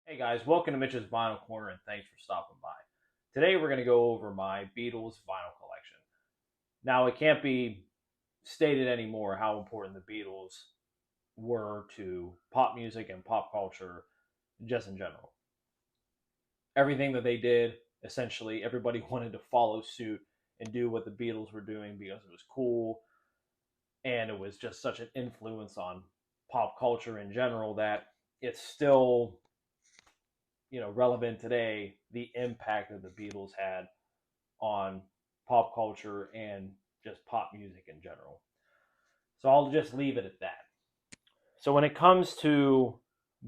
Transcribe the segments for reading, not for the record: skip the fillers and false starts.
Hey guys, welcome to Mitch's Vinyl Corner and thanks for stopping by. Today we're going to go over my Beatles vinyl collection. Now, it can't be stated anymore how important the Beatles were to pop music and pop culture just in general. Everything that they did, essentially, everybody wanted to follow suit and do what the Beatles were doing because it was cool and it was just such an influence on pop culture in general that it's still relevant today, the impact that the Beatles had on pop culture and just pop music in general. So I'll just leave it at that. So when it comes to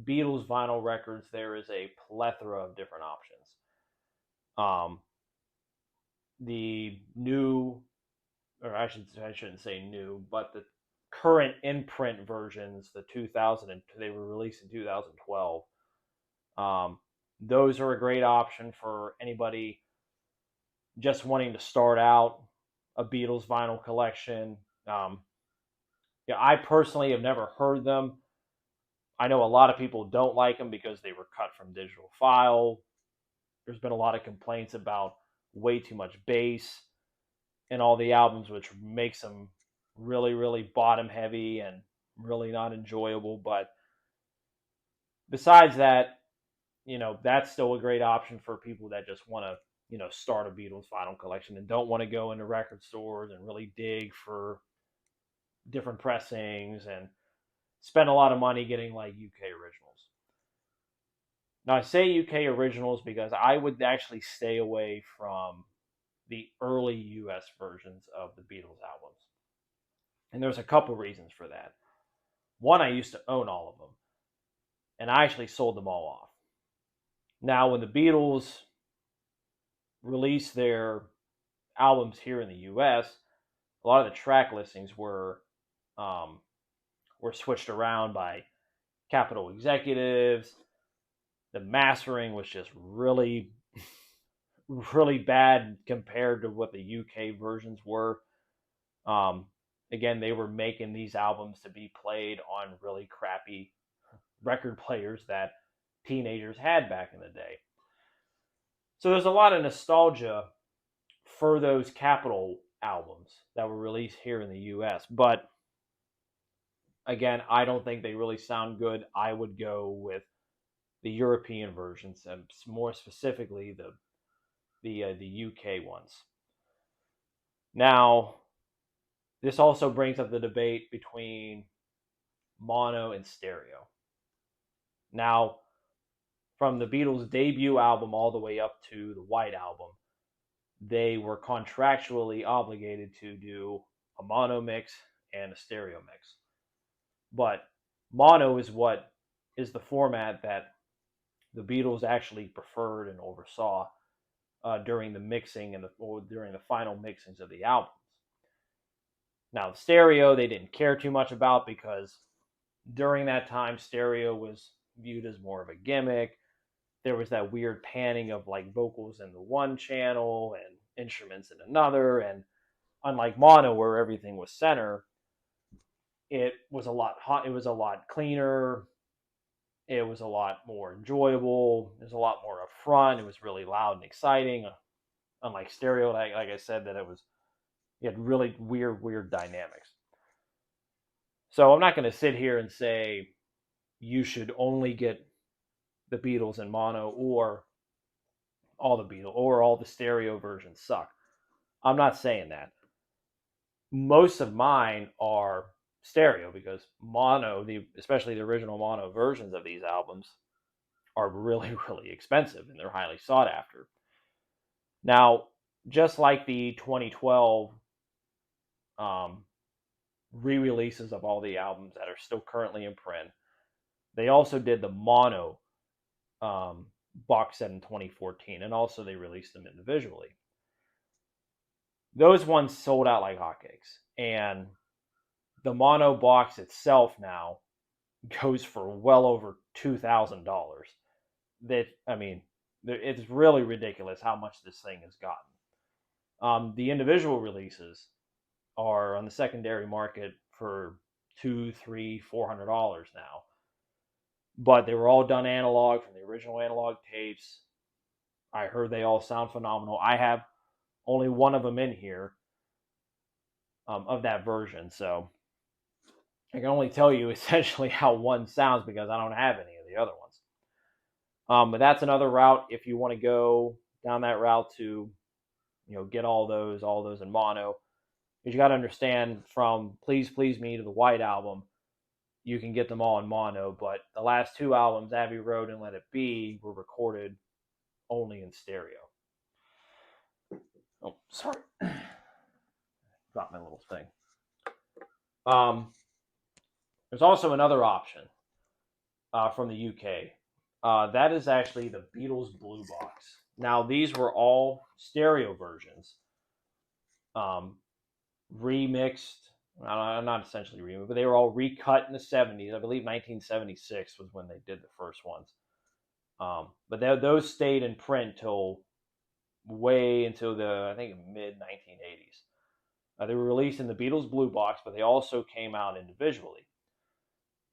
Beatles vinyl records, there is a plethora of different options. Um, the new, or I shouldn't say new, but the current imprint versions, the 2000, they were released in 2012. Um, those are a great option for anybody just wanting to start out a Beatles vinyl collection. Um, yeah, I personally have never heard them. I know a lot of people don't like them because they were cut from digital file. There's been a lot of complaints about way too much bass in all the albums, which makes them really, really bottom heavy and really not enjoyable. But besides that, that's still a great option for people that just want to, start a Beatles vinyl collection and don't want to go into record stores and really dig for different pressings and spend a lot of money getting like UK originals. Now, I say UK originals because I would actually stay away from the early US versions of the Beatles albums. And there's a couple reasons for that. One, I used to own all of them, and I actually sold them all off. Now, when the Beatles released their albums here in the US, a lot of the track listings um, were switched around by Capitol executives. The mastering was just really, really bad compared to what the UK versions were. Um, Again, they were making these albums to be played on really crappy record players that teenagers had back in the day. So there's a lot of nostalgia for those Capitol albums that were released here in the US. But again, I don't think they really sound good. I would go with the European versions, and more specifically the UK ones. Now, this also brings up the debate between mono and stereo. Now, from the Beatles' debut album all the way up to the White Album, they were contractually obligated to do a mono mix and a stereo mix. But mono is the format that the Beatles actually preferred and oversaw during the mixing or during the final mixings of the albums. Now, the stereo they didn't care too much about because during that time, stereo was viewed as more of a gimmick. There was that weird panning of like vocals in the one channel and instruments in another, and unlike mono where everything was center, it was a lot hot. It was a lot cleaner. It was a lot more enjoyable. It was a lot more upfront. It was really loud and exciting. Unlike stereo, like I said, that it had really weird dynamics. So I'm not going to sit here and say you should only get the Beatles in mono or all the stereo versions suck. I'm not saying that. Most of mine are stereo because mono, especially the original mono versions of these albums, are really really expensive and they're highly sought after. Now, just like the 2012 um, re-releases of all the albums that are still currently in print, they also did the mono um, box set in 2014, and also they released them individually. Those ones sold out like hotcakes, and the mono box itself now goes for well over $2,000. That I mean, it's really ridiculous how much this thing has gotten. The individual releases are on the secondary market for $200, $300, $400 now. but they were all done analog from the original analog tapes. I heard they all sound phenomenal. I have only one of them in here of that version, so I can only tell you essentially how one sounds because I don't have any of the other ones. But that's another route if you want to go down that route to, get all those in mono. Because you got to understand, from Please Please Me to the White Album, you can get them all in mono. But the last two albums, Abbey Road and Let It Be, were recorded only in stereo. Oh, sorry, dropped my little thing. There's also another option from the UK. That is actually the Beatles Blue Box. Now, these were all stereo versions, remixed. Not essentially remixed, but they were all recut in the 70s. I believe 1976 was when they did the first ones. But those stayed in print till way until the, I think, mid 1980s. They were released in the Beatles Blue Box, but they also came out individually.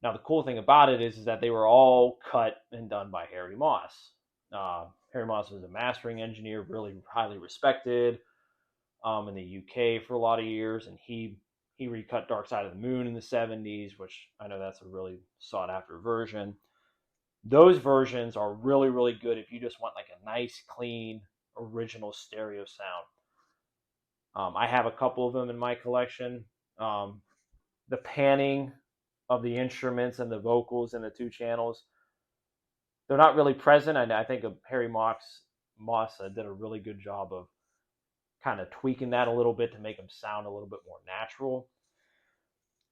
Now, the cool thing about it is that they were all cut and done by Harry Moss. Harry Moss was a mastering engineer, really highly respected in the UK for a lot of years, and he recut Dark Side of the Moon in the 70s, which I know that's a really sought after version. Those versions are really, really good if you just want like a nice, clean, original stereo sound. I have a couple of them in my collection. The panning of the instruments and the vocals in the two channels, they're not really present. And I think Harry Moss did a really good job of kind of tweaking that a little bit to make them sound a little bit more natural.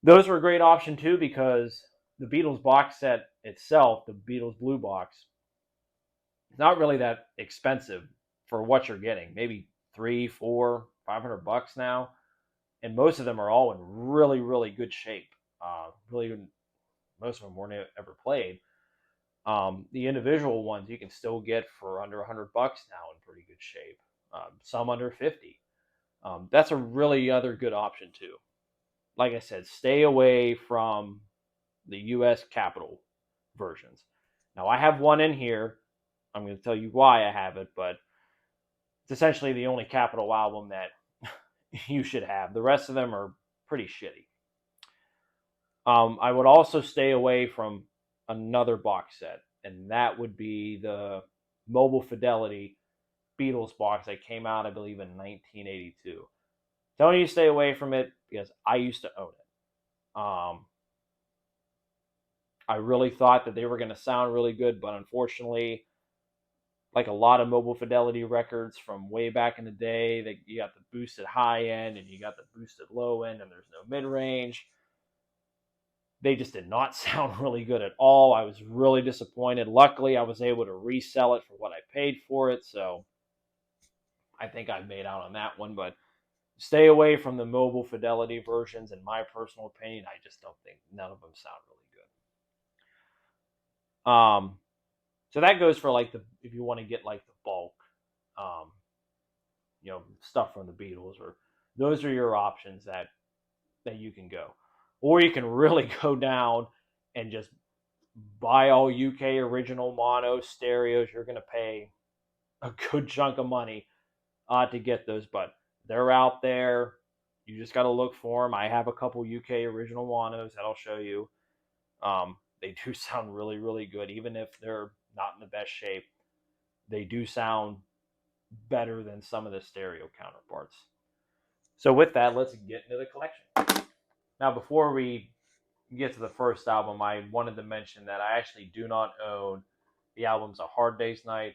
Those were a great option too, because the Beatles box set itself, the Beatles Blue Box, it's not really that expensive for what you're getting. Maybe $300, $400, $500 now, and most of them are all in really, really good shape. Really, most of them weren't ever played. The individual ones you can still get for under $100 now in pretty good shape. Some under 50. That's a really other good option too. Like I said, stay away from the US Capitol versions. Now, I have one in here. I'm going to tell you why I have it, but it's essentially the only Capitol album that you should have. The rest of them are pretty shitty. I would also stay away from another box set, and that would be the Mobile Fidelity Beatles box that came out, I believe, in 1982. Telling you to stay away from it because I used to own it. I really thought that they were going to sound really good, but unfortunately, like a lot of Mobile Fidelity records from way back in the day, that you got the boosted high end and you got the boosted low end, and there's no mid range. They just did not sound really good at all. I was really disappointed. Luckily, I was able to resell it for what I paid for it, so I think I made out on that one. But stay away from the Mobile Fidelity versions. In my personal opinion, I just don't think none of them sound really good. So that goes for like if you want to get like the bulk, stuff from the Beatles, or those are your options that you can go. Or you can really go down and just buy all UK original mono stereos. You're going to pay a good chunk of money to get those, but they're out there. You just got to look for them. I have a couple UK original monos that I'll show you. They do sound really, really good, even if they're not in the best shape. They do sound better than some of the stereo counterparts. So with that, let's get into the collection. Now, before we get to the first album, I wanted to mention that I actually do not own the albums A Hard Day's Night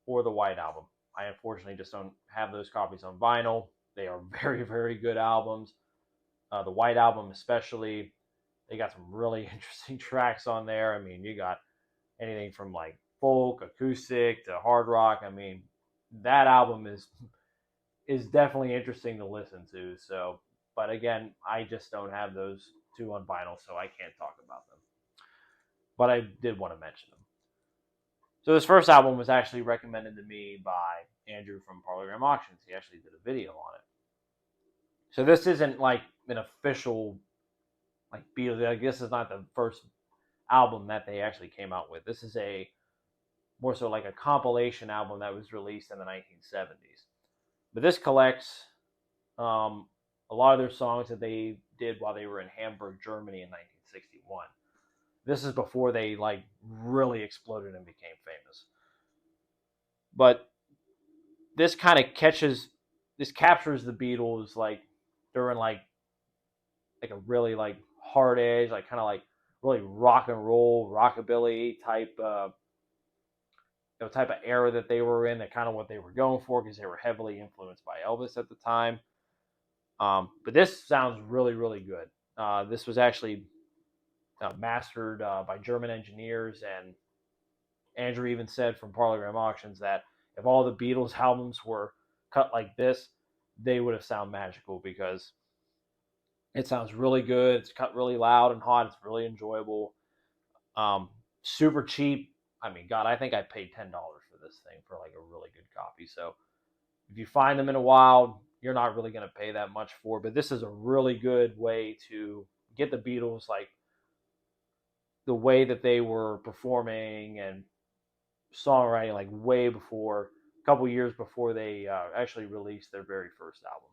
or the White Album. I unfortunately just don't have those copies on vinyl. They are very, very good albums. The White Album especially, they got some really interesting tracks on there. I mean, you got anything from like folk, acoustic to hard rock. I mean, that album is definitely interesting to listen to. So, but again, I just don't have those two on vinyl, so I can't talk about them. But I did want to mention them. So this first album was actually recommended to me by Andrew from Parlogram Auctions. He actually did a video on it. So this isn't like an official like Beatles. I guess it's not the first album that they actually came out with. This is a more so like a compilation album that was released in the 1970s. But this collects a lot of their songs that they did while they were in Hamburg, Germany in 1961. This is before they like really exploded and became famous. But this kind of captures the Beatles like during like a really like hard edge, like kind of like really rock and roll, rockabilly type of era that they were in. That kind of what they were going for because they were heavily influenced by Elvis at the time. But this sounds really really good. This was actually mastered by German engineers, and Andrew even said from Parlogram Auctions that if all the Beatles albums were cut like this, they would have sound magical because it sounds really good. It's cut really loud and hot. It's really enjoyable. Super cheap. I mean, God, I think I paid $10 for this thing for like a really good copy. So if you find them in a while, you're not really going to pay that much for. But this is a really good way to get the Beatles like the way that they were performing and songwriting like way before, a couple years before they actually released their very first album.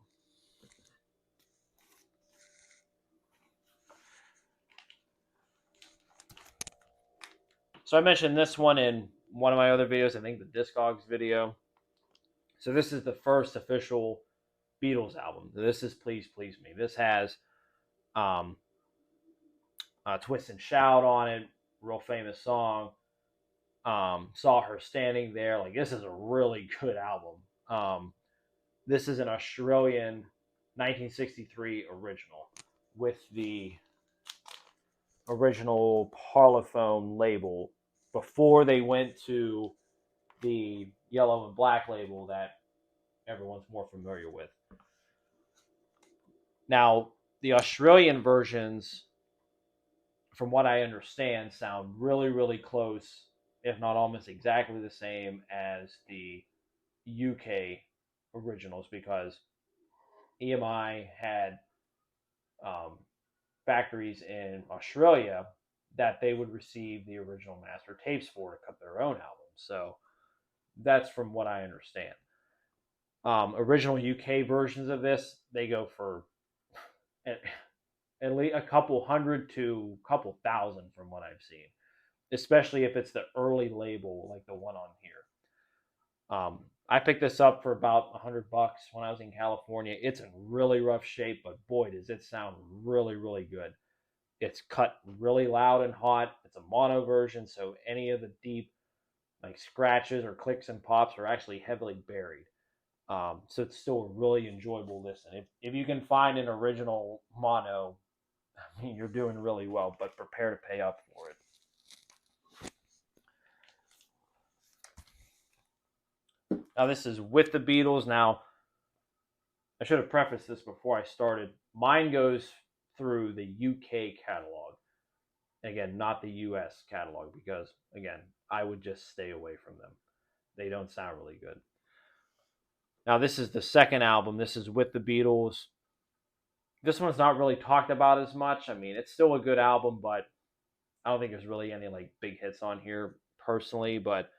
So I mentioned this one in one of my other videos, I think the Discogs video. So this is the first official Beatles album. This is Please Please Me. This has um, Twist and Shout on it, real famous song. Saw Her Standing There. Like this is a really good album. This is an Australian 1963 original with the original Parlophone label before they went to the yellow and black label that everyone's more familiar with. Now, the Australian versions, from what I understand, sound really, really close, if not almost exactly the same as the UK originals because EMI had um, factories in Australia that they would receive the original master tapes for to cut their own albums. So that's from what I understand. Original UK versions of this, they go for at least a couple hundred to a couple thousand from what I've seen, especially if it's the early label like the one on here. I picked this up for about $100 when I was in California. It's in really rough shape, but boy, does it sound really, really good. It's cut really loud and hot. It's a mono version, so any of the deep like scratches or clicks and pops are actually heavily buried. So it's still a really enjoyable listen. If you can find an original mono, I mean, you're doing really well, but prepare to pay up for it. Now, this is with the Beatles. Now, I should have prefaced this before I started. Mine goes through the UK catalog. Again, not the US catalog because, again, I would just stay away from them. They don't sound really good. Now, this is the second album. This is with the Beatles. This one's not really talked about as much. I mean, it's still a good album, but I don't think there's really any like big hits on here personally. But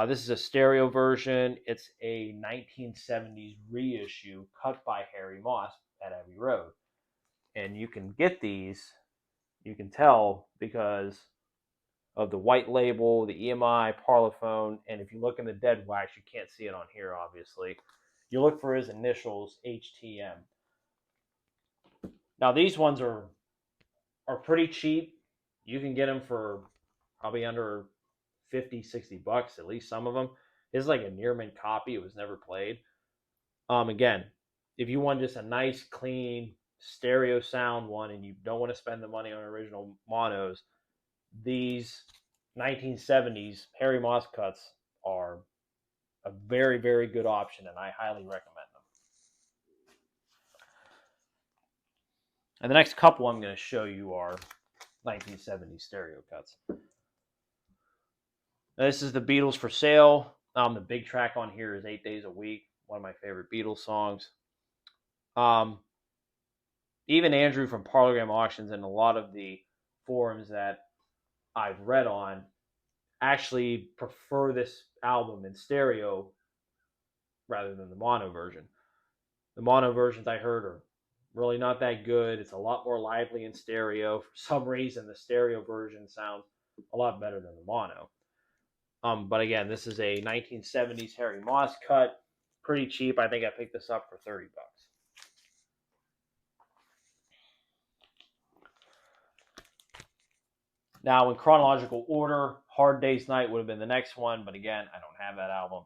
this is a stereo version. It's a 1970s reissue cut by Harry Moss at Abbey Road. And you can get these, you can tell because of the white label, the EMI, Parlophone, and if you look in the dead wax, you can't see it on here, obviously. You look for his initials, HTM. Now these ones are pretty cheap. You can get them for probably under 50, $60, at least some of them. This is like a near mint copy. It was never played. Again, if you want just a nice, clean stereo sound one and you don't want to spend the money on original monos, these 1970s Harry Moss cuts are a very, very good option, and I highly recommend them. And the next couple I'm going to show you are 1970s stereo cuts. Now, this is the Beatles for Sale. The big track on here is 8 Days a Week, one of my favorite Beatles songs. Even Andrew from Parlogram Auctions and a lot of the forums that I've read on actually prefer this album in stereo rather than the mono version. The mono versions I heard are really not that good. It's a lot more lively in stereo. For some reason, the stereo version sounds a lot better than the mono. But again, this is a 1970s Harry Moss cut, pretty cheap. I think I picked this up for $30. Now, in chronological order, Hard Day's Night would have been the next one, but again, I don't have that album.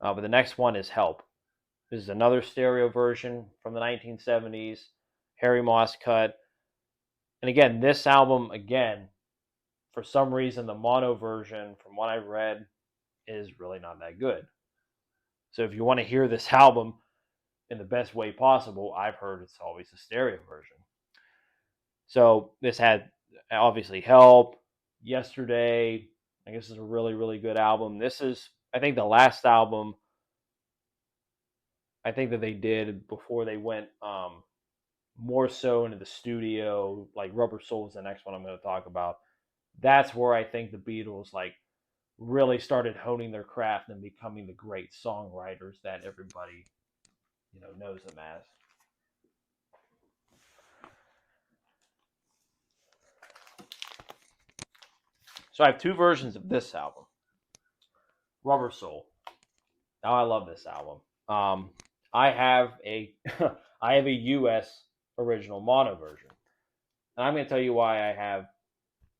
But the next one is Help. This is another stereo version from the 1970s, Harry Moss cut. And again, this album, again, for some reason, the mono version, from what I've read, is really not that good. So if you want to hear this album in the best way possible, I've heard it's always the stereo version. So this had obviously Help, Yesterday. I guess is a really, really good album. This is, I think, the last album I think that they did before they went more so into the studio. Like Rubber Soul is the next one I'm going to talk about. That's where I think the Beatles really started honing their craft and becoming the great songwriters that everybody knows them as. So I have two versions of this album. Rubber Soul. Now I love this album. I have a I have a US original mono version. And I'm going to tell you why I have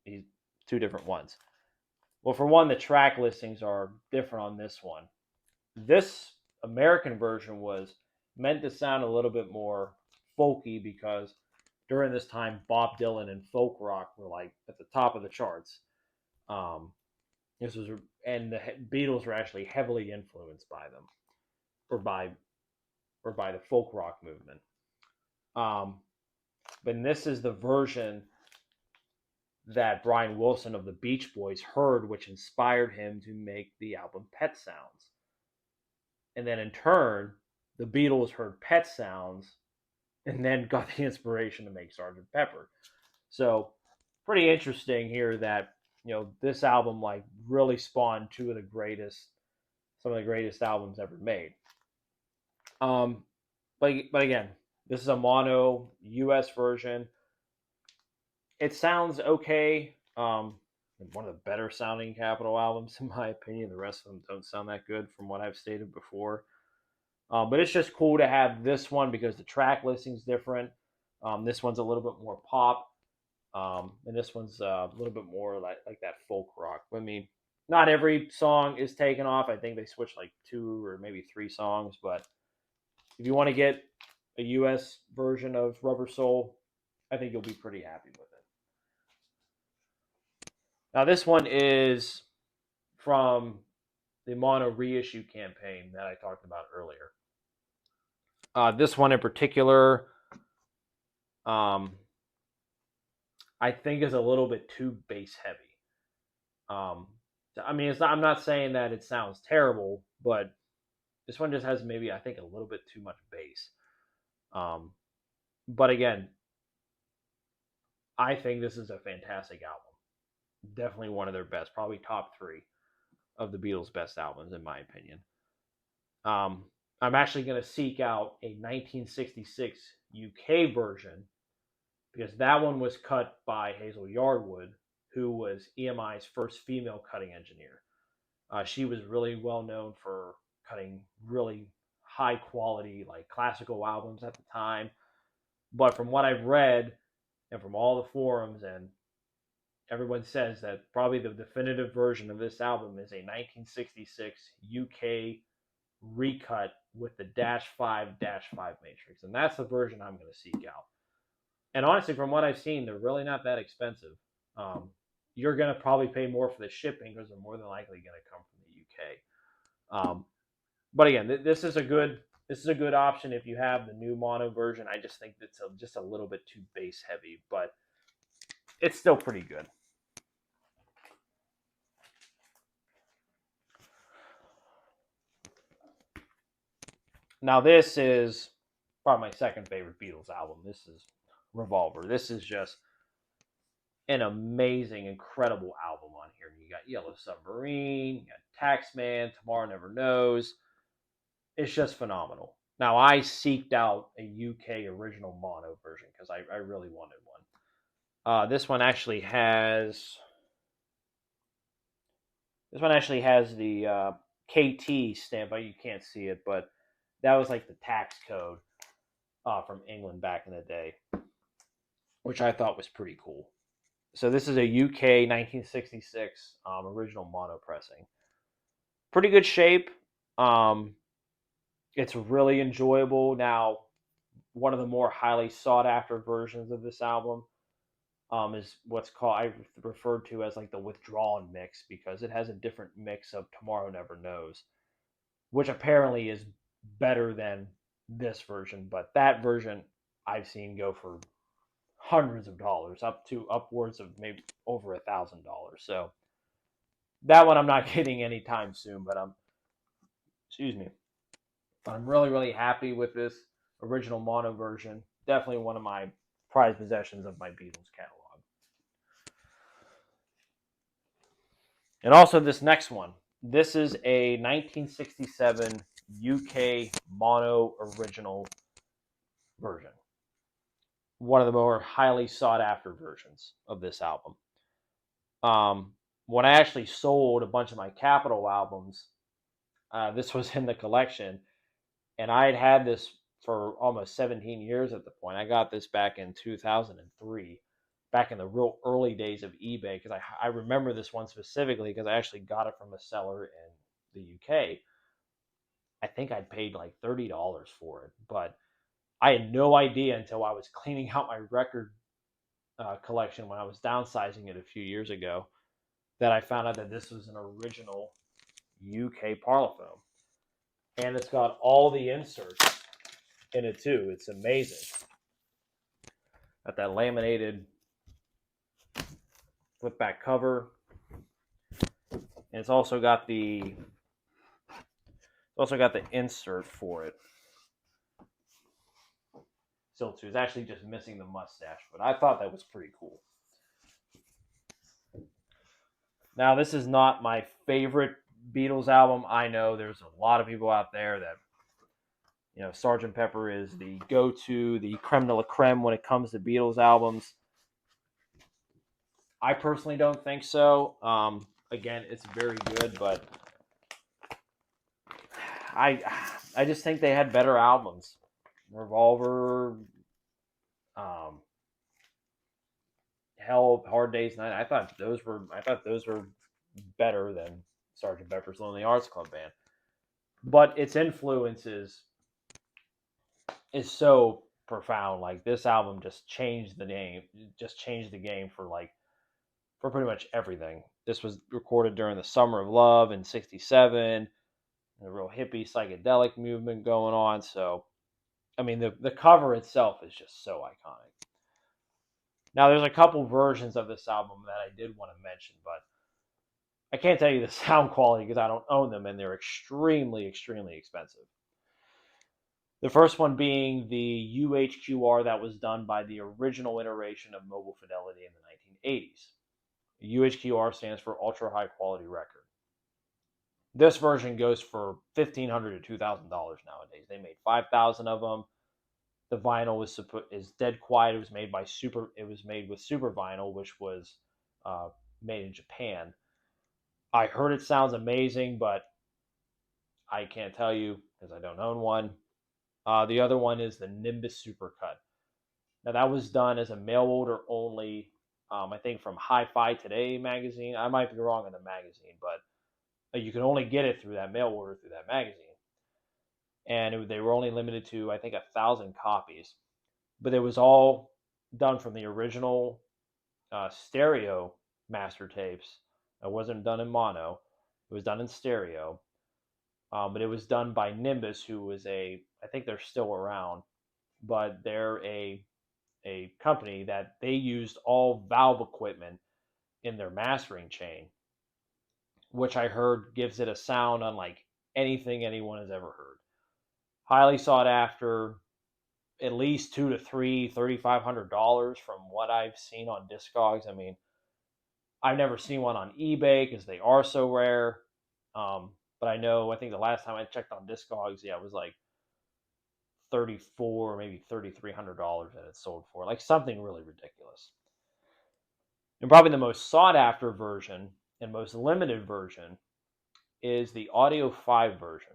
these two different ones. Well, for one, the track listings are different on this one. This American version was meant to sound a little bit more folky because during this time, Bob Dylan and folk rock were like at the top of the charts. Um, this was, and the Beatles were actually heavily influenced by them, or by the folk rock movement. But this is the version that Brian Wilson of the Beach Boys heard, which inspired him to make the album Pet Sounds. And then in turn, the Beatles heard Pet Sounds and then got the inspiration to make Sgt. Pepper. So pretty interesting here that this album really spawned some of the greatest albums ever made. But again, this is a mono US version. It sounds okay. One of the better sounding Capitol albums, in my opinion. The rest of them don't sound that good from what I've stated before. But it's just cool to have this one because the track listing's different. This one's a little bit more pop. And this one's a little bit more like that folk rock. I mean, not every song is taken off. I think they switched like 2 or maybe 3 songs. But if you want to get a US version of Rubber Soul, I think you'll be pretty happy with it. Now, this one is from the mono reissue campaign that I talked about earlier. This one in particular, I think is a little bit too bass heavy. I mean, I'm not saying that it sounds terrible, but this one just has maybe, I think, a little bit too much bass. But again, I think this is a fantastic album. Definitely one of their best, probably top 3 of the Beatles' best albums, in my opinion. I'm actually going to seek out a 1966 UK version because that one was cut by Hazel Yardwood, who was EMI's first female cutting engineer. She was really well known for cutting really high quality, like classical albums at the time. But from what I've read and from all the forums, and everyone says that probably the definitive version of this album is a 1966 UK recut with the -5 matrix, and that's the version I'm going to seek out. And honestly, from what I've seen, they're really not that expensive. You're going to probably pay more for the shipping because they're more than likely going to come from the UK. But again, this is a good option if you have the new mono version. I just think it's just a little bit too bass heavy, but it's still pretty good. Now, this is probably my second favorite Beatles album. This is Revolver. This is just an amazing, incredible album on here. You got Yellow Submarine, you got Taxman, Tomorrow Never Knows. It's just phenomenal. Now, I seeked out a UK original mono version because I really wanted one. This one actually has the KT stamp. You can't see it, but that was like the tax code from England back in the day, which I thought was pretty cool. So this is a UK 1966 original mono pressing. Pretty good shape. Um, it's really enjoyable. Now, one of the more highly sought after versions of this album is what's called, I referred to as like the withdrawn mix, because it has a different mix of Tomorrow Never Knows, which apparently is better than this version. But that version I've seen go for hundreds of dollars, up to upwards of maybe over $1,000. So that one I'm not getting anytime soon, but excuse me, but I'm really happy with this original mono version. Definitely one of my prized possessions of my Beatles catalog. And also this next one. This is a 1967 UK mono original version. One of the more highly sought after versions of this album. When I actually sold a bunch of my Capitol albums, this was in the collection, and I had this for almost 17 years at the point. I got this back in 2003, back in the real early days of eBay, because I remember this one specifically because I actually got it from a seller in the UK. I think I paid like $30 for it, but I had no idea until I was cleaning out my record collection when I was downsizing it a few years ago that I found out that this was an original UK Parlogram. And it's got all the inserts in it too. It's amazing. Got that laminated flip back cover. And it's also got the insert for it. Still too. It's actually just missing the mustache, but I thought that was pretty cool. Now, this is not my favorite Beatles album. I know there's a lot of people out there that, you know, Sgt. Pepper is the go-to, the creme de la creme when it comes to Beatles albums. I personally don't think so. Again, it's very good, but I just think they had better albums. Revolver, Hell, Hard Day's Night. I thought those were better than Sgt. Pepper's Lonely Hearts Club Band. But its influences is so profound. Like, this album just changed the game for pretty much everything. This was recorded during the Summer of Love in '67, a real hippie psychedelic movement going on. So, I mean, the cover itself is just so iconic. Now, there's a couple versions of this album that I did want to mention, but I can't tell you the sound quality because I don't own them, and they're extremely expensive. The first one being the UHQR that was done by the original iteration of Mobile Fidelity in the 1980s. UHQR stands for Ultra High Quality Record. This version goes for $1,500 to $2,000 nowadays. They made 5,000 of them. The vinyl is dead quiet. It was made with super vinyl, which was made in Japan. I heard it sounds amazing, but I can't tell you because I don't own one. The other one is the Nimbus Supercut. Now, that was done as a mail order only, I think from Hi-Fi Today magazine. I might be wrong on the magazine, but you can only get it through that mail order through that magazine. And they were only limited to, I think, 1,000 copies. But it was all done from the original stereo master tapes. It wasn't done in mono. It was done in stereo. But it was done by Nimbus, who was I think they're still around, but they're a company that they used all valve equipment in their mastering chain, which I heard gives it a sound unlike anything anyone has ever heard. Highly sought after, at least $2 to $3,500 from what I've seen on Discogs. I mean, I've never seen one on eBay because they are so rare. But I think the last time I checked on Discogs, yeah, it was like 34 or maybe $3,300 that it sold for, like something really ridiculous. And probably the most sought after version and most limited version is the Audio 5 version.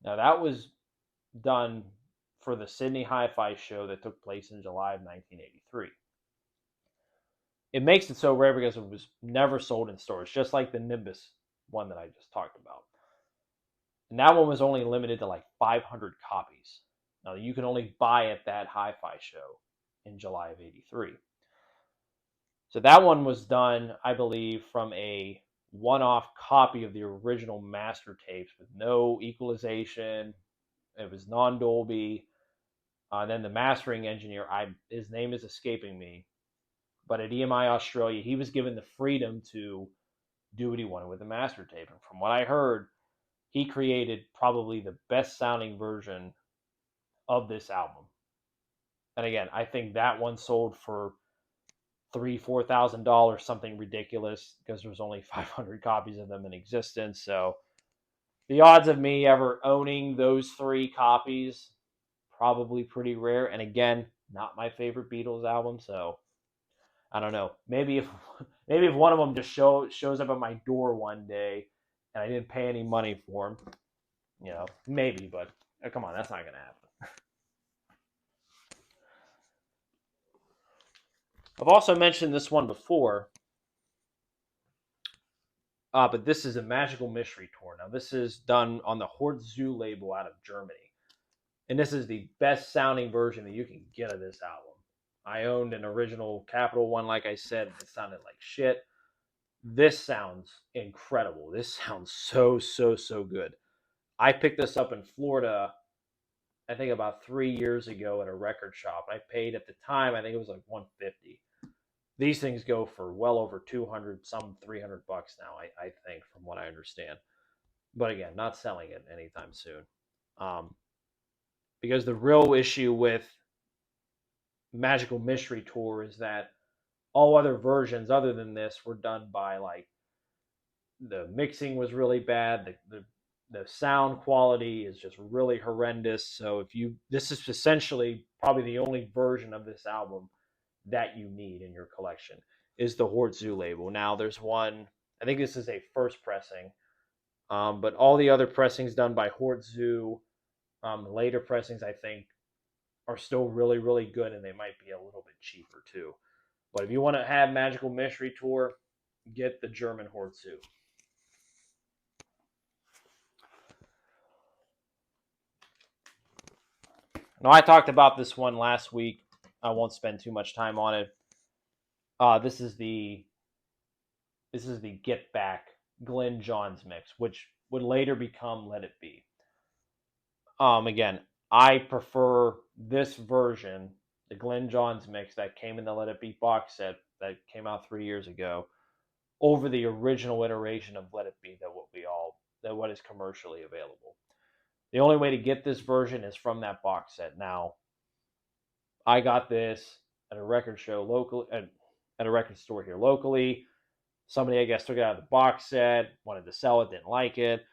Now, that was done for the Sydney Hi-Fi show that took place in July of 1983. It makes it so rare because it was never sold in stores, just like the Nimbus one that I just talked about. And that one was only limited to like 500 copies. Now, you can only buy at that Hi-Fi show in July of 83. So that one was done, I believe, from a one-off copy of the original master tapes with no equalization. It was non-Dolby. Then the mastering engineer, his name is escaping me, but at EMI Australia, he was given the freedom to do what he wanted with the master tape. And from what I heard, he created probably the best sounding version of this album. And again, I think that one sold for $3,000-$4,000, something ridiculous, because there was only 500 copies of them in existence. So the odds of me ever owning those 3 copies, probably pretty rare. And again, not my favorite Beatles album, so I don't know. Maybe if one of them just shows up at my door one day and I didn't pay any money for them, maybe. But come on, that's not gonna happen. I've also mentioned this one before, but this is a Magical Mystery Tour. Now, this is done on the Hort Zoo label out of Germany, and this is the best sounding version that you can get of this album. I owned an original Capitol one, like I said, it sounded like shit. This sounds incredible. This sounds so good. I picked this up in Florida, I think about 3 years ago at a record shop. I paid at the time, I think it was like $150. These things go for well over 200, some $300 now, I think, from what I understand. But again, not selling it anytime soon. Because the real issue with Magical Mystery Tour is that all other versions other than this were done by, like, the mixing was really bad. The sound quality is just really horrendous. So this is essentially probably the only version of this album that you need in your collection is the Hort Zoo label. Now there's one, I think this is a first pressing, but all the other pressings done by Hort Zoo, later pressings, I think, are still really good, and they might be a little bit cheaper too. But if you want to have Magical Mystery Tour, get the German Hort Zoo. Now, I talked about this one last week. I won't spend too much time on it. This is the Get Back Glenn Johns mix, which would later become Let It Be. Again, I prefer this version, the Glenn Johns mix that came in the Let It Be box set that came out 3 years ago, over the original iteration of Let It Be that what is commercially available. The only way to get this version is from that box set. Now, I got this at a record show locally, at a record store here locally. Somebody, I guess, took it out of the box set, wanted to sell it, didn't like it.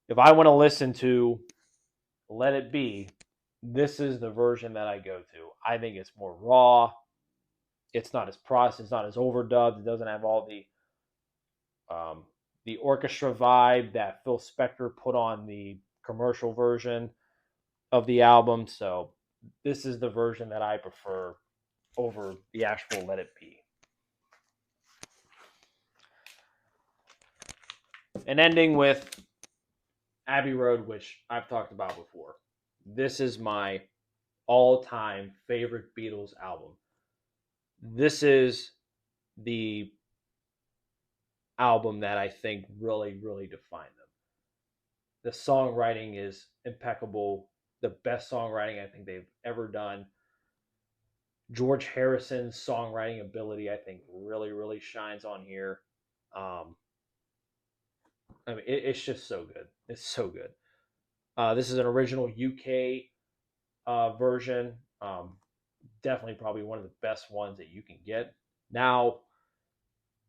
If I want to listen to Let It Be, this is the version that I go to. I think it's more raw. It's not as processed. It's not as overdubbed. It doesn't have all the orchestra vibe that Phil Spector put on the commercial version of the album. So this is the version that I prefer over the actual Let It Be. And ending with Abbey Road, which I've talked about before. This is my all-time favorite Beatles album. This is the album that I think really defined them. The songwriting is impeccable. The best songwriting I think they've ever done. George Harrison's songwriting ability, I think, really shines on here. I mean, it's just so good. It's so good. This is an original UK version. Definitely probably one of the best ones that you can get. Now,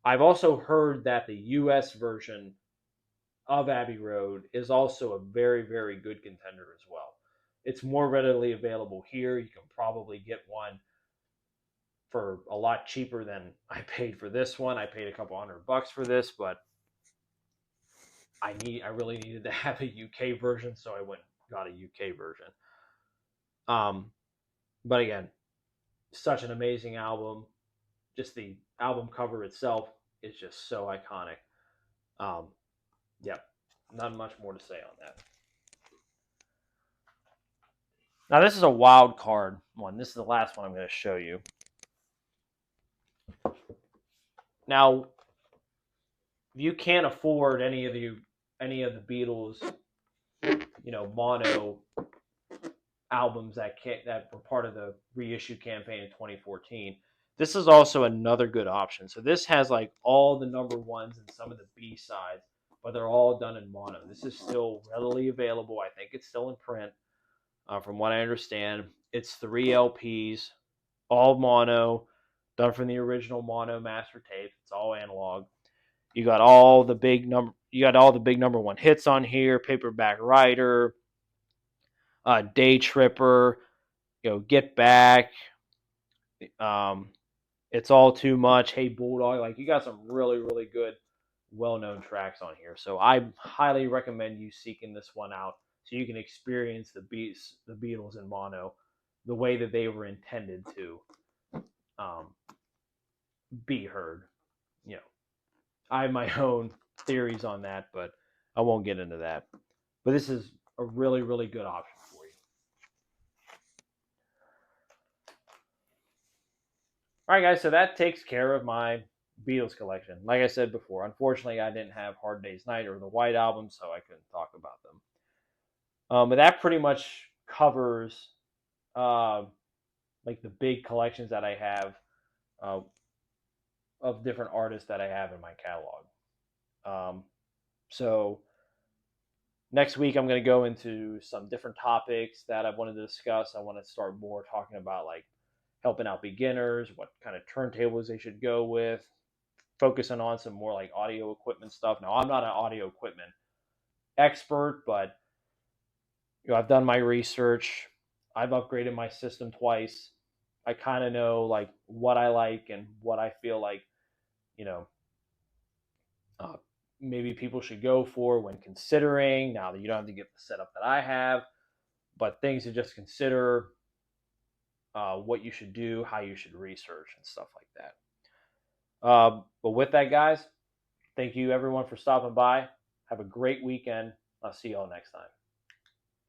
I've also heard that the US version of Abbey Road is also a very, very good contender as well. It's more readily available here. You can probably get one for a lot cheaper than I paid for this one. I paid a couple $100 for this, but I really needed to have a UK version, so I went and got a UK version. Um, but again, such an amazing album. Just the album cover itself is just so iconic. Um, yep, not much more to say on that. Now this is a wild card one. This is the last one I'm going to show you. Now, if you can't afford any of the Beatles, mono albums that were part of the reissue campaign in 2014, this is also another good option. So this has like all the number ones and some of the B sides, but they're all done in mono. This is still readily available. I think it's still in print, from what I understand. It's 3 LPs, all mono, done from the original mono master tape. It's all analog. You got all the big number one hits on here: Paperback Writer, Day Tripper, Get Back, It's All Too Much, Hey Bulldog. Like, you got some really, really good, well-known tracks on here. So I highly recommend you seeking this one out so you can experience the Beatles in mono the way that they were intended to be heard. You know, I have my own theories on that, but I won't get into that. But this is a really, really good option for you. All right, guys, so that takes care of my Beatles collection. Like I said before, unfortunately, I didn't have Hard Day's Night or the White Album, so I couldn't talk about them. But that pretty much covers like the big collections that I have uh, of different artists that I have in my catalog. So next week, I'm going to go into some different topics that I wanted to discuss. I want to start more talking about like helping out beginners, what kind of turntables they should go with, focusing on some more like audio equipment stuff. Now, I'm not an audio equipment expert, but I've done my research. I've upgraded my system twice. I kind of know like what I like and what I feel like, you know, uh, maybe people should go for when considering. Now that you don't have to get the setup that I have, but things to just consider, what you should do, how you should research, and stuff like that. But with that, guys, thank you everyone for stopping by. Have a great weekend. I'll see you all next time.